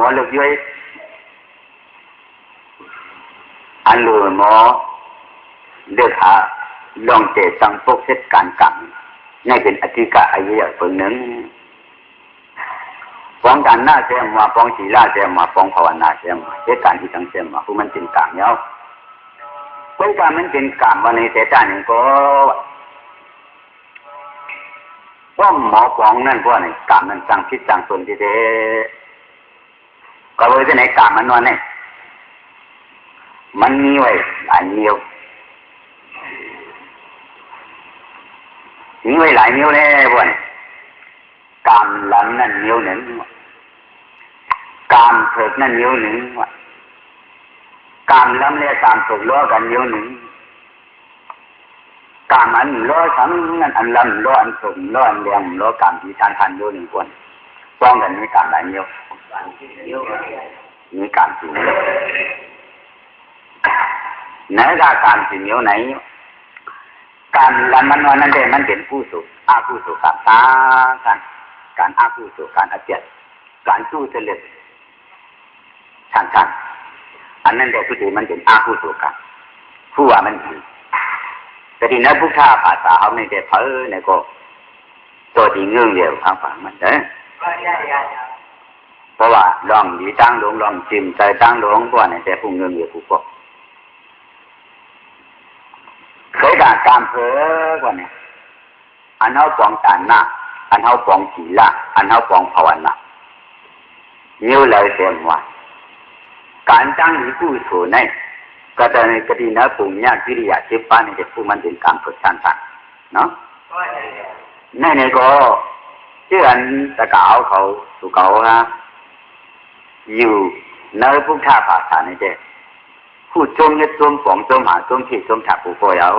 ว่าเลือกย้อยอันรู้หมอเลือกหาลองเจตังพวกเทศการกรรมนี่เป็นอธิกะอายุอย่างคนหนึ่งป้องกันหน้าเสียมาป้องศีลาเสียมาป้องภาวนาเสียมาเทศการที่ทั้งเสียมาผู้มันเป็นกรรมเนาะเมื่อการมันเป็นกรรมวันนี้เสียใจหนึ่งก็ว่าหมอป้องนั่นพวกนี้กรรมมันสั่งพิษสั่งตนที่เดก็เลยที่ไหนกรรมมันนอนเนี่ยมันมีไว้หลายนิ้วมีไว้หลายนิ้วเลยพวกนี้กรรมหลังนั่นนิ้วหนึ่งกรรมเถิดนั่นนิ้วหนึ่งกรรมล้ำเลียกรรมถูกล้อกันนิ้วหนึ่งกรรมอันล้อทั้งนั่นอันล้ำล้ออันถูกล้ออันเลี้ยงล้อกรรมที่ทันนิ้วหนึ่งคนป้องกันมีกรรมหลายนิ้วมีกรรมสี่นิ้วไหนก็กรรมสี่นิ้วไหนการลันมันวันนั้นเองมันเป็นผู้สุขอาผู้สุขการตาการอาผู้สุขการอาเจียนการสู้เฉลี่ยชันอันนั้นเด็กผู้ดีมันเป็นอาผู้สุขกันผู้ว่ามันดีแต่ทีนั้นผู้ข้าภาษาเขาไม่ได้เผยในก็ตัวที่เงื่อนเดียวทางฝั่งมันเด้อเพราะว่าลองดีตั้งหลงลองจิ้มใจตั้งหลงพวกนี้แต่ผู้เงื่อนเดียวผู้ก็เคยด่าการเผลอกว่านี้อันเขาปองตานหน้าอันเขาปองศีลอันเขาปองภาวนานิ้วเลยเต็มว่าการตั้งหรือผู้สูในก็จะในกตินาปุญญากิริยาเจ็บปานในผู้มันเป็นการฝึกสั้นๆเนาะในก็เชื่ออันตะกาวเขาสุเขาฮะอยู่ในผู้ท่าภาษาในเจ้ผู้จมยึดจมป๋องจมหาจมที่จมถักผู้ป่วยเอา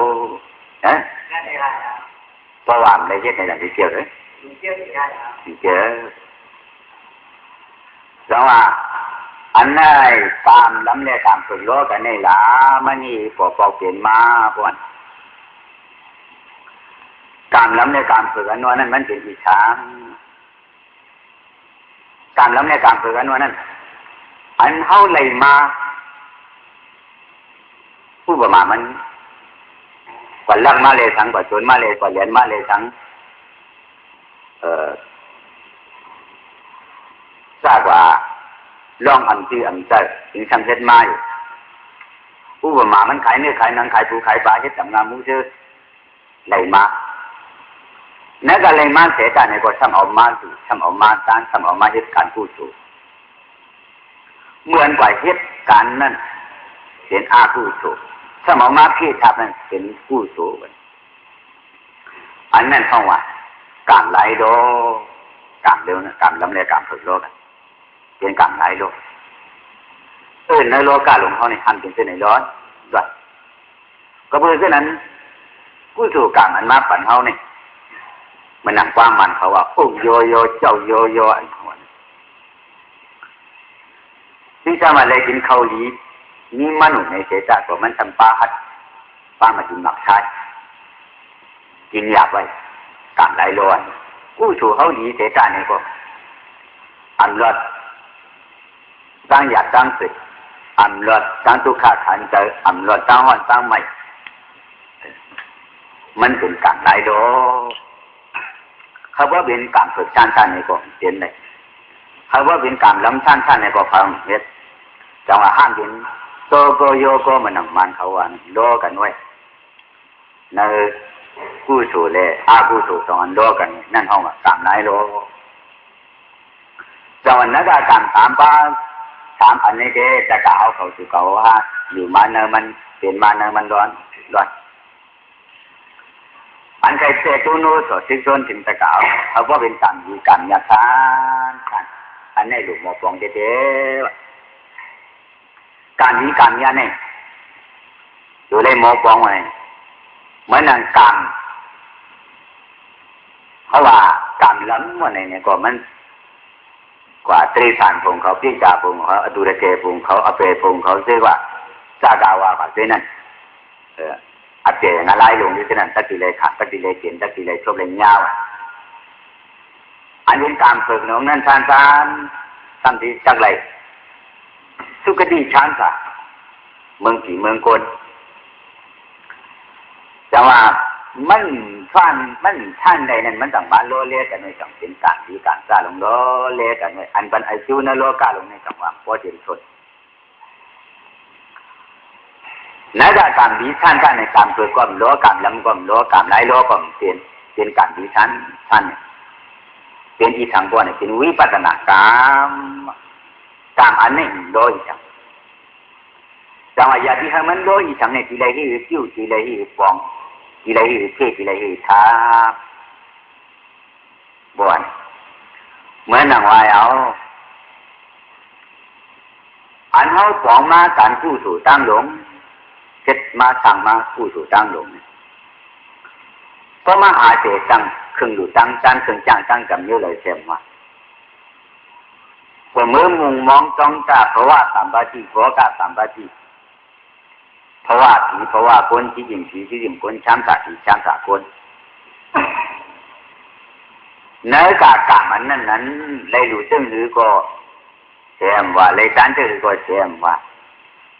เพราะว่าในเฮ็ดในหลังที่เกี่ยวเลยเกี่ยวจังว่าอันไหนตามล้ำเลียตามฝึกโลกกันนี่ล่ะมันนี่ปอกเปลี่ยนมาพวกการล้ำเลียการฝึกอันนั้นมันเป็นอีกทางการล้ำเลียการฝึกอันนั้นอันเท่าไหร่มาผู้ประมาณมันกว่าลักมาเลยทั้งกว่าโจรมาเลยกว่าเหรียญมาเลยทั้งทราบว่าล่องอันที่อันใจถึงช่างเฮ็ดมาอยู่ผู้ประมาณมันขายเนื้อขายหนังขายปูขายปลาเฮ็ดทำงานมุ่งชื่อไหลมานั่นก็ไหลมาเสียใจในก็ทำออกมาดูทำออกมาต้านทำออกมาเฮ็ดการพูดสู่เหมือนกว่าเฮ็ดการนั่นเป็นอาผู้สู่สมองมาพี่ทับนั่นเป็นผู้สูงอันนั้นเขาว่าการไหลโลการเร็วนะการลำเลียการฝึกโลกันเป็นการไหลโลในโลกาหลวงเขาในทำเป็นเส้นในร้อนด้วยก็เพื่อเส้นนั้นผู้สูงการมันมาปั่นเขาเนี่ยมันหนังความมันเขาว่าโอ้โยโยเจ้าโยโยอันเขาที่จะมาเลยกินข้าวลีนี่มนุษย์ในเศรษฐกิจมันทำปลาหัดปลามากินหมักชายกินหยาบไว้การไหลลอยกู้สู่เขาดีเศรษฐกิจนี่ก็อันรอดตั้งหยาบตั้งสึกอันรอดตั้งทุกข์ขันใจอันรอดตั้งห้อนตั้งใหม่มันเป็นการไหลโดเขาว่าเป็นการฝึกชาตินี่ก็เห็นเลยเขาว่าเป็นการล้ำชาตินี่ก็ฟังเห็นจังหวะห้ามเป็นโตโกโยโกมันหนังมันเขาว่าโลกันไว้ในกู้สู่เลยอากู้สู่สองอันโลกันนั่นห้องสามนายโลจังหวะนั้นก็การสามอันนี้เด้จะกล่าวเขาสู่เขาว่าอยู่มาเนมันเปลี่ยนมาเนมันร้อนอันใครเสตุโนสดที่ชนถึงตะกล่าวเขาว่าเป็นการดีการยาทานอันนี้หลุดหมอปองเด้การนี้การนี้เนี่ยอยู่ในหมอปองไว้เหมือนนางกรรมเพราะว่าการล้ำว่าเนี่ยก็มันกว่าตรีสารพงเขาพิจาพงเขาอดุรเกพงเขาอเปพงเขาเรียกว่าซากาวาแบบนั้นอเปงอะไรลงที่นั่นตะกี้เลยขาดตะกี้เลยเขียนตะกี้เลยชบเลยยาวอันเป็นการฝึกน้องนั่นทาน ตั้งที่จักไรสุกติชั้นสะเมืองผีเมืองกลแต่ว่ามันฟันมันท่านใดนั้นมันต่างบ้านโลเล่กันในสังเป็นการที่การสร้างลงโลเล่กันในอันเป็นไอซิวนโลกาลงในจังหวะพอเห็นชนในการดีท่านท่านในการเกิดความโลกามลำความโลกามไหลโลกามเป็นการดีท่านท่านเป็นอีสังตัวเนี่ยเป็นวิปัสสนากามอันนี้โดยจังจังว่าอย่าที่ให้มันโดยจังเนี่ยทีไรที่กิ้วทีไรที่ฟองทีไรที่เททีไรที่ท้าบ่อยเหมือนหนังวายเอาอันเขาฟองมาการกู้สู่ตั้งหลงเช็ดมาสั่งมากู้สู่ตั้งหลงก็มาหาเจตังครึ่งอยู่ตั้งจันครึ่งจ้างตั้งจำเยอะเลยเสียมาก็เมื่อมุงมองจ้องตาเพราะว่าสามบาจีเพราะกาสามบาจีเพราะว่าผีเพราะว่าคนที่ยิงผีที่ยิงคนช้ำสาผีช้ำสาคนเนื้อกากามันนั้นเลยรู้ซึ่งหรือก็เสียมว่าเลยการจะหรือก็เสียมว่า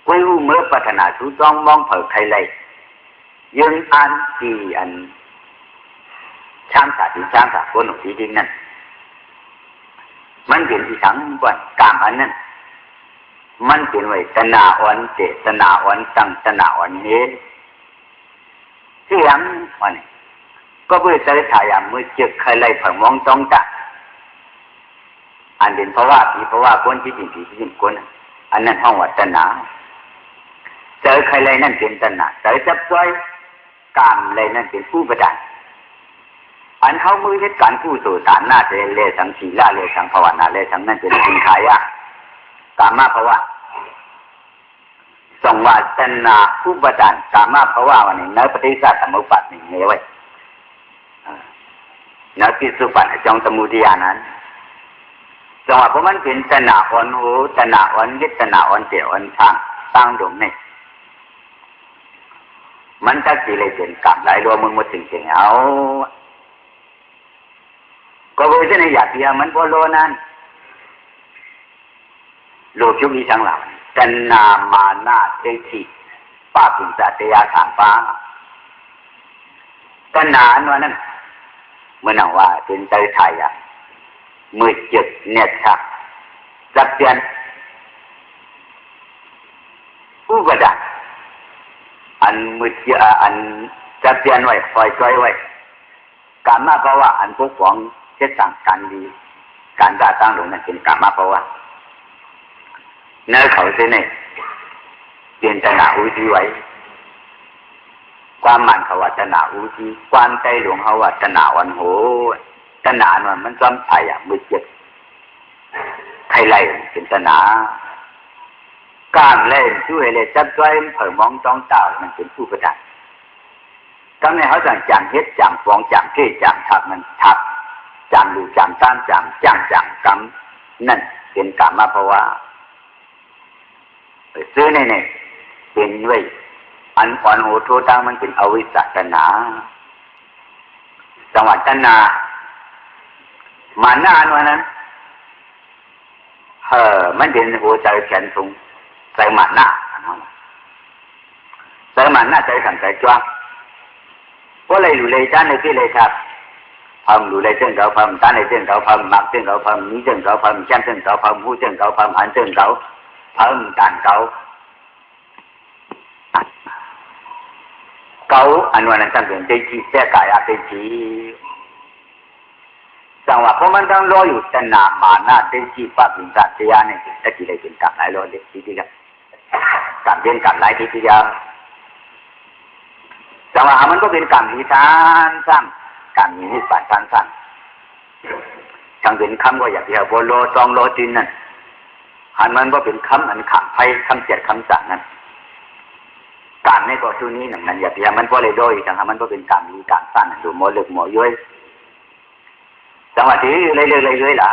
กุยเมื่อพัฒนาทุต้องมองเผยใครเลยยังอันที่อันช้ำสาผีช้ำสาคนหนุ่มที่ดิ้งนั่นมันเป็นที่สังก่อนกามอันนั้นมันเป็นไว้ตนาอ่อนเจตนาอ่อนตั้งตนาอ่อนเนี้ยเสียงวันนี้ก็เพื่อจะได้ถ่ายอย่างมือเจ็บใครไล่ผ่านมองจ้องจักอันเป็นเพราะว่าผีเพราะว่าคนที่จริงผีที่จริงคนอันนั้นห้องวัตนาเจอใครไล่นั่นเป็นตนาเจอจับจ้อยกามไล่นั่นเป็นผู้ประดานอันเขามือเหตุการณ์ผู้สู่ฐานหน้าเจริญเลสังสีละเลสังภาวนาเลสังนั่นเป็นสินขายะกามาภาวะสังวาสนาผู้ประดานกามาภาวะวันนี้ในปฏิสัตสมุปบาทนี่เงี้ยไว้ในปิสุปันจงสมุทัยนั้นจังหวะเพราะมันเป็นตนาอ่อนหูตนาอ่อนยึดตนาอ่อนเตี่ยวอ่อนทางตั้งดงนี่มันจะกี่เลยเป็นกรรมหลายรวมมึงมาถึงเอาก็เวทนาอยากเดียวมันพอโลนั้นโลภยุมีทั้งหลังตัณหามานะเทธิป้าปินสัตยาถางป้าตัณหาอันนั้นเมื่อหนังว่าเป็นใจไทยอ่ะมือจึกเนี่ยชักจับเปลี่ยนผู้กระดักอันมือเจอันจับเปลี่ยนไว้คอยช่วยไว้การมาเพราะว่าอันพวกของเช่นสั่งการดีการด่าตั้งลงนั้นเป็นกรรมะเพราะว่าเนื้อเขาเส้นนี่เปลี่ยนตนาอุทิไว้ความมันเขาว่าตนาอุทิความใจหลวงเขาว่าตนาวันโหตนาหน่อยมันซ้ำไถ่มือเจ็บไทยไรเป็นตนาการเล่นช่วยเลยจับจ้อยเผยมองจ้องตามันเป็นผู้ประดับก็ในเขาจังเฮ็ดจังฟองจังเท่จังทักมันทักจางดูจางต้านจางกรรมนั่นเป็นกรรมะเพราะว่าซื้อในเป็นไว้อันอ่อนโหโทตั้งมันเป็นอวิสัชนาจังหวัดตนามาหน้าวันนั้นมันเป็นหัวใจแขนสูงใจหมาหน้าใจหมาหน้าใจสั่งใจจ้วงก็เลยอยู่เลยจ้าในที่เลยครับพมดูเลยเจ้าเขาพมตาในเจ้าเขาพมมักเจ้าเขาพมนี้เจ้าเขาพมแช่เจ้าเขาพมผู้เจ้าเขาพมหันเจ้าเขาพมการเขาเขาอันวันนั้นตั้งเป็นใจจีแท้กายอาใจจีจังหวะเพราะมันต้องรออยู่แต่นามาหน้าใจจีป้าปินสัตยาเนี่ยจะกี่เลยเป็นกับหลายรอเด็กทีเดียวกับเป็นกับหลายทีเดียวจังหวะมันก็เป็นกรรมที่ทานสร้างการมีนิสัยสั้นๆจังเป็นคำก็อยากเดียวโบโลจองโลจินนั่นหันมันก็เป็นคำอันขังไพ่คำเจ็ดคำสั่งนั่นการไม่ก็ชื่อนี้หนึ่งนั่นอยากเดียวมันก็เลยโดยจังมันก็เป็นการมีการสั้นดูโมลึกโมย้อยจังหวะที่เรื่อยๆล่ะ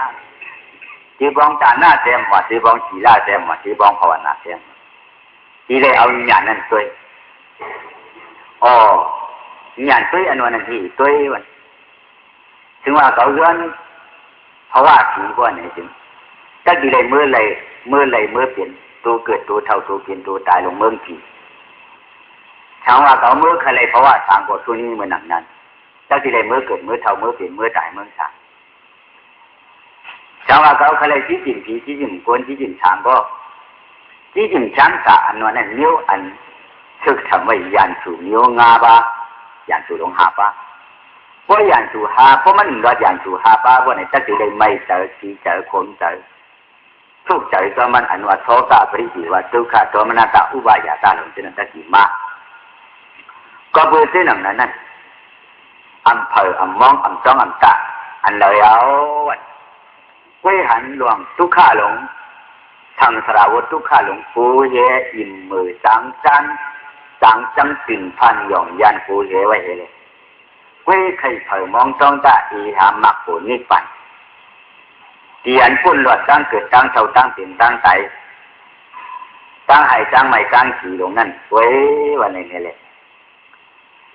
จีบองจานหน้าเต็มว่าจีบองฉีล่าเต็มว่าจีบองภาวนาเต็มที่ได้เอาอย่างนั้นด้วยอ๋ออย่างตัวอันวันนั้นที่ตัววันถึงว่าเขาเรื่องเพราะว่าผีว่าไหนถึง ถ้าดีเลยเมื่อไรเมื่อเปลี่ยนตัวเกิดตัวเท่าตัวเปลี่ยนตัวตายลงเมืองผีชาวว่าเขาเมื่อใครเลยเพราะว่าทางกฎตัวนี้มันหนักนั้นถ้าดีเลยเมื่อเกิดเมื่อเท่าเมื่อเปลี่ยนเมื่อตายเมื่อชาชาวว่าเขาใครเลยที่จิ่มผีที่จิ่มกวนที่จิ่มช้างก็ที่จิ่มช้างกะอันนั้นนิ้วอันทึกทำไว้ยันสู่นิ้วงาบะยันสู่ลงหาบะเพราะยันสู่หาเพราะมันรอยันสู่หาบะว่าในถ้าดีเลยไม่เจอสีเจอคนเจอทุกใจก็มันอันว่าโทสะปริจิว่าทุกขะโทมนัสสะอุบายาตาหลงเจริญตะกี้มาก็เพื่อเส้นนั้นอำเภออำมองอำจ้องอำตาอันเลยเอาเว้ยหันหลวงทุกข้าหลงทางสระวทุกข้าหลงปูเฮอิ่มมือสังจันปิ่นพันหย่องยันปูเฮไว้เลยเว้ยใครเผยมองจ้องตาอีหามักปูนิปันเตียนพุ่นหลอดตั้งเกิดตั้งเท่าตั้งเปลี่ยนตั้งใจตั้งหายตั้งใหม่ตั้งขี่หลงนั่นเว้ยวันนี้นี่แหละ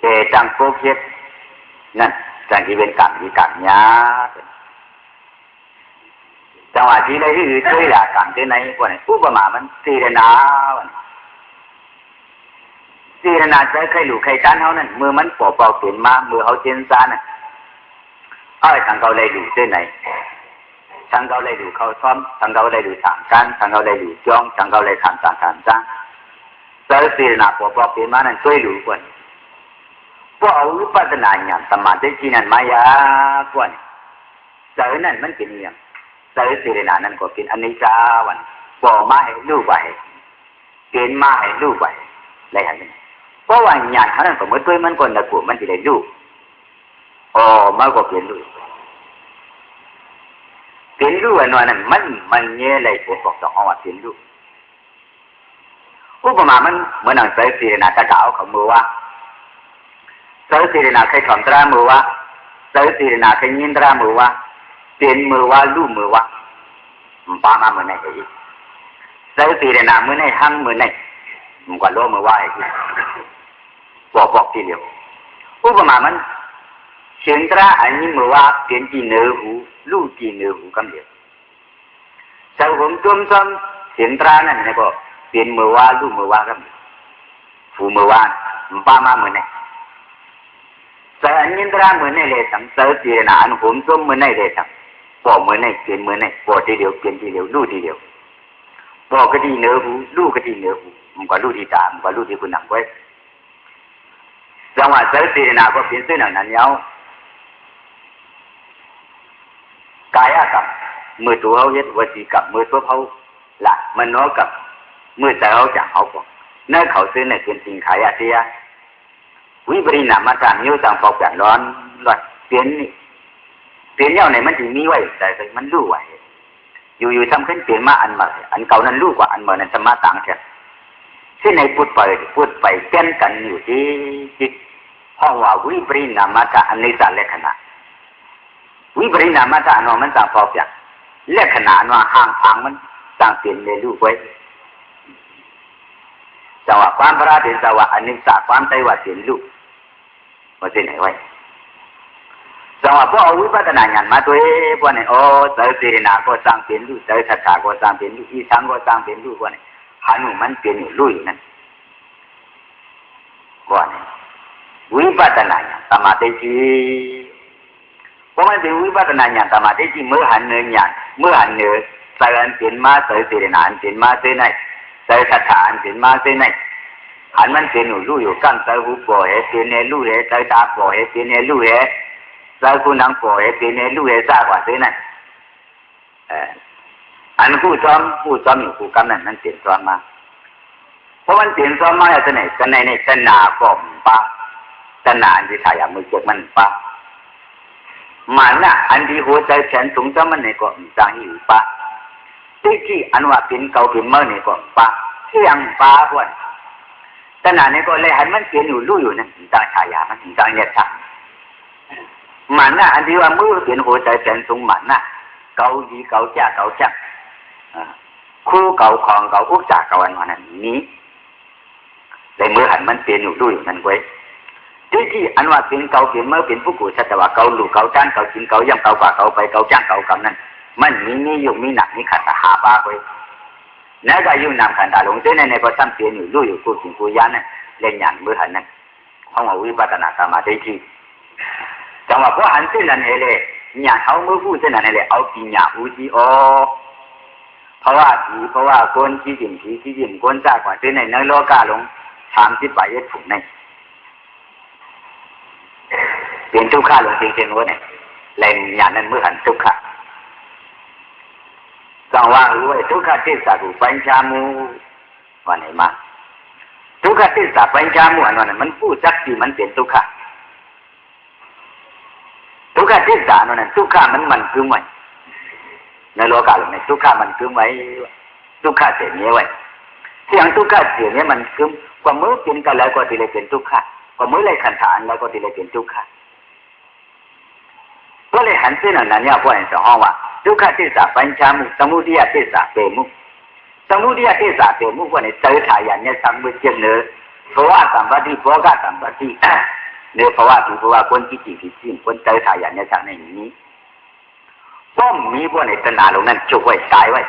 เอตั้งโป๊กเฮ็ดนั่นจังที่เป็นกรรมที่กรรมยาจังหวะที่ได้ที่อื่นช่วยละกรรมที่ไหนวันนี้อุปมามันสีรนาวันสีรนาใช้ใครหลู่ใครต้านเขานั่นมือมันปอกเปล่าเปลี่ยนมามือเขาเจนซาน่ะทางเขาเลยหลู่ที่ไหนทางเขาเลยหลู่เขาซ้อมทางเขาเลยหลู่ถามกันทางเขาเลยหลู่จ้องทางเขาเลยถามจ้างใช้สีรนาปอกเปล่าเปลี่ยนมานั่นช่วยหลู่คนพวกเอาวิปัสสนาอย่างสมาธิที่นั่นมายากว่าเจอนั่นมันเป็นอย่างเจอสิรินานั่นก็เป็นอนิจจาวันปอมาให้ลูกไว้เปลี่ยนมาให้ลูกไว้อะไรอย่างนี้เพราะว่าอย่างเขานั่นก็เหมือนตัวมันคนตะกุมันจะได้ลูกอ๋อมาก็เปลี่ยนลูกเปลี่ยนลูกอันนั้นมันเงี้ยเลยปวดบอกสองว่าเปลี่ยนลูกอุปมามันเหมือนหนังเจอสิรินาตะกาวเขามือว่าเจอสิรินาใครถอนตรามือวะเจอสิรินาใครยินตรามือวะเปลี่ยนมือวะลู่มือวะป้ามามือไหนอีกเจอสิรินามือไหนหั่งมือไหนมันกว่าโลมือวะอีกบอกทีเดียวอุปมามันเสียงตราอันนี้มือวะเปลี่ยนจีเนื้อหูลู่จีเนื้อหูกันเดียวเจ้าผมจุ่มซ้ำเสียงตรานั่นเนี่ยก็เปลี่ยนมือวะลู่มือวะกันฟูมือวะป้ามามือไหนเจออันยินตราเหมือนในเลสังเจอจีนาอันผมส้มเหมือนในเลสังปอกเหมือนในเปลี่ยนเหมือนในปอกทีเดียวเปลี่ยนทีเดียวลู่ทีเดียวปอกก็ดีเนื้อหูลู่ก็ดีเนื้อหูมันก็ลู่ที่ตามันก็ลู่ที่คุณหนังไว้จังหวะเจอจีนาก็เปลี่ยนเส้นนั้นเย้ากายกับมือตัวเขาเย็ดวจีกับมือตัวเขาหลักมันน้อกับมือใจเขาจากเขาบอกเนื้อเขาซื้อในเป็นสิ่งขายเสียวิปริณามการนิ้วต่างปอกแบบร้อนเปลี่ยนเย้าไหนมันถึงมีไว้แต่มันรู้ไว้อยู่ทำขึ้นเปลี่ยนมาอันใหม่อันเก่านั้นรู้กว่าอันใหม่นั้นสมาต่างกันเช่นในพูดไปเปลี่ยนกันอยู่ที่จิตห้องว่าวิปริณามการอันนี้จะเลขนาวิปริณามการอันมันต่างปอกแบบเลขนาว่าห่างทางมันต่างเปลี่ยนเลยรู้ไว้จังหวะความพระราชจังหวะอันนี้จากความใจว่าเปลี่ยนรู้ว่าที่ไหนไว้จังหวะพวกเอาวิปัสสนาญาณมาตัวพวกนี้โอ้เจอสิรินาก็สร้างเปลี่ยนรู้เจอสัจจะก็สร้างเปลี่ยนรู้อีสังก็สร้างเปลี่ยนรู้พวกนี้หันมันเปลี่ยนอยู่รู้นั่นพวกนี้วิปัสสนาญาณสมาธิจีเพราะมันเป็นวิปัสสนาญาณสมาธิจีเมื่อหันเนื้อญาณเมื่อหันเนื้อเจอเปลี่ยนมาเจอสิรินาเปลี่ยนมาเส้นไหนเจอสัจจะเปลี่ยนมาเส้นไหนหันมันเปลี่ยนอยู่รู้อยู่กั้งเจอหูปล่อยเปลี่ยนในรู้เลยเจอตาปล่อยเปลี่ยนในรู้เลยเจอคุณนังปล่อยเปลี่ยนในรู้เลยทราบว่าเส้นไหนอันผู้ซ้อมอยู่ผู้กำนั้นเปลี่ยนซ้อมมาเพราะมันเปลี่ยนซ้อมมาอย่างไหนกันในสนาก็ปะสนาที่ถ่ายอย่างมือเจ็บมันปะมันน่ะอันที่หัวใจแขนสูงซ้อมมันในก็จางอยู่ปะที่อันว่าเป็นเก่าเป็นเมื่อในก็ปะเที่ยงปะพวกขณะนี้ก็เลยหันมันเปลี่ยนอยู่รู้อยู่นั่นถึงตาฉายามันถึงตาเนี่ยชักมันน่ะอันที่ว่ามือเปลี่ยนหัวใจแสนสูงมันน่ะเกาดีเกาจ่าเกาจักคู่เกาของเกาอุกจากเกาอันนั้นนี้เลยมือหันมันเปลี่ยนอยู่รู้อยู่นั่นเว้ยที่อันว่าเป็นเกาเปลี่ยนเมื่อเปลี่ยนผู้กูชัดแต่ว่าเกาหลู่เกาจ้างเกาจินเกาย่ำเกาป่าเกาไปเกาจ้างเกากำนั่น มันมีอยู่มีหนักมีขัดหาบาไปนั่นก็อยู่นำขันตาลงเส้นในพอซ้ำเสียอยู่รู้อยู่กูสิ่งกูยันนั่นเล่นหยันเบื่อหันนั่นห้องวิปัสสนาสมาธิที่จังหวะพอหันเส้นนั้นเลยหยาเขาเมื่อพูดเส้นนั้นเลยเอาปีหยาอูจีอเพราะว่าคนที่ดิ่มคนจากกว่าเส้นในโลกาลง30 ไปถูกในเปลี่ยนทุกข้าลงจริงๆว่าเนี่ยเล่นหยานั้นเมื่อหันทุกข้าต้องว่ารู้ไว้ทุกขติสักอุปัญชามูวันไหนมาทุกขติสักปัญชามูอันนั้นมันพูดจักที่มันเป็นทุกขะทุกขติสักอันนั้นทุกขะมันคือไว้ในโลกาลงในทุกขะมันคือไว้ทุกขะเสียนี้ไว้เสียงทุกขะเสียนี้มันคือกว่ามือเป็นกันแล้วก็ที่เลยเป็นทุกขะกว่ามือเลยขันฐานแล้วก็ที่เลยเป็นทุกขะก็เลยหันเส้นนั้นเนี่ยพวกเห็นสองห้องว่าทุกขติสัพพัญชามุสมุทัยติสัพเปมุสมุทัยติสัพเปมุว่าเนี่ยเจอถ่ายอย่างเนี่ยสัมมุติเนื้อเพราะว่าสัมปติเพราะว่าสัมปติเนื้อเพราะว่าคนที่จีคนเจอถ่ายอย่างเนี่ยสังในนี้ป้อมมีพวกเนี่ยตนาลงนั้นจุกไว้ตายไว้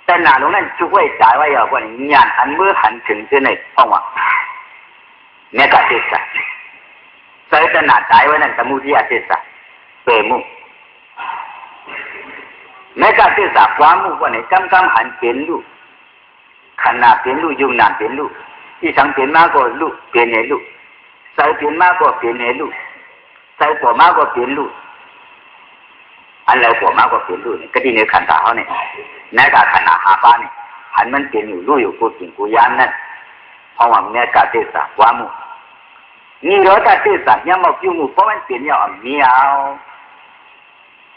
ตนาลงนั้นจุกไว้ตายไว้อย่างพวกเนี่ยญาณอันเมื่อหันถึงที่ไหนห้องว่าเนี่ยก็ติสัพเจอตนาตายไว้นั่นสมุทัยติสัพเปมุแม้การศึกษาความมุ่งว่าในกำหันเป็นลูกขนาดเป็นลูกยุ่งนานเป็นลูกที่สังเป็นมากกว่าลูกเป็นในลูกใส่เป็นมากกว่าเป็นในลูกใส่ปวดมากกว่าเป็นลูกอันไรปวดมากกว่าเป็นลูกเนี่ยก็ที่ในขันธ์เขาเนี่ยแม้การขนาดหาป้าเนี่ยหันมันเป็นอยู่รู้อยู่กูจริงกูยันนั่นเพราะว่าแม้การศึกษาความมุ่งนี่เราการศึกษายังมาอยู่มุ่งเพราะมันเป็นอย่างนี้เอา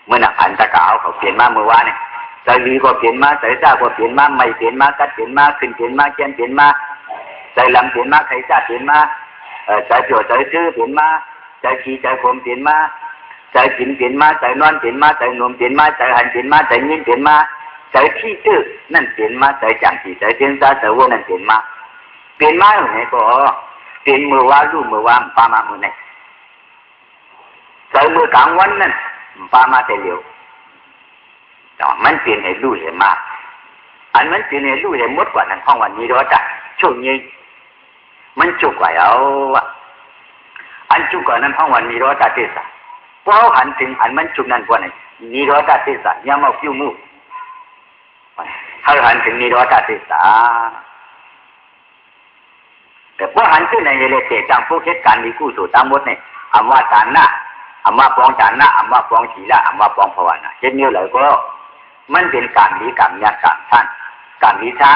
เมื่อนักขันตะกาวเขาเปลี่ยนมาเมื่อวานเนี่ยใจดีก็เปลี่ยนมาใจซ่าก็เปลี่ยนมาไม่เปลี่ยนมากัดเปลี่ยนมาขึ้นเปลี่ยนมาเขียนเปลี่ยนมาใจลำเปลี่ยนมาใครซ่าเปลี่ยนมาใจโจใจชื่อเปลี่ยนมาใจขี้ใจผมเปลี่ยนมาใจกินเปลี่ยนมาใจนอนเปลี่ยนมาใจนมเปลี่ยนมาใจหันเปลี่ยนมาใจยิ้มเปลี่ยนมาใจขี้ชื่อนั่นเปลี่ยนมาใจจังขี้ใจเตียนซ่าใจวัวนั่นเปลี่ยนมาอยู่ไหนก็เปลี่ยนมือว่าลูกมือว่าปามามือไหนใจมือกลางวันนั่นปามาแต่เร็วแต่มันเปลี่ยนให้รู้เห็นมากอันมันเปลี่ยนให้รู้เห็นมดกว่านั้นห้องวันนี้รถจักช่วงนี้มันจุกกว่าเอาอันจุกกว่านั้นห้องวันนี้รถจักเทศะเพราะหันถึงอันมันจุกนั้นกว่านั้นนี้รถจักเทศะยังมาฟิวมูถ้าหันถึงนี้รถจักเทศะแต่พอหันขึ้นในเลเตจังพวกเหตุการณ์มีกู้สู่ตามมดเนี่ยอำว่าจานหน้าอำว่าปองจานหน้าอำว่าปองศีละอำว่าปองภาวนาเช่นนี้เลยก็มันเป็นการดีกรรมยากรรมท่านการดีท่า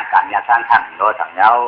นการยากท่านโดยสังเกต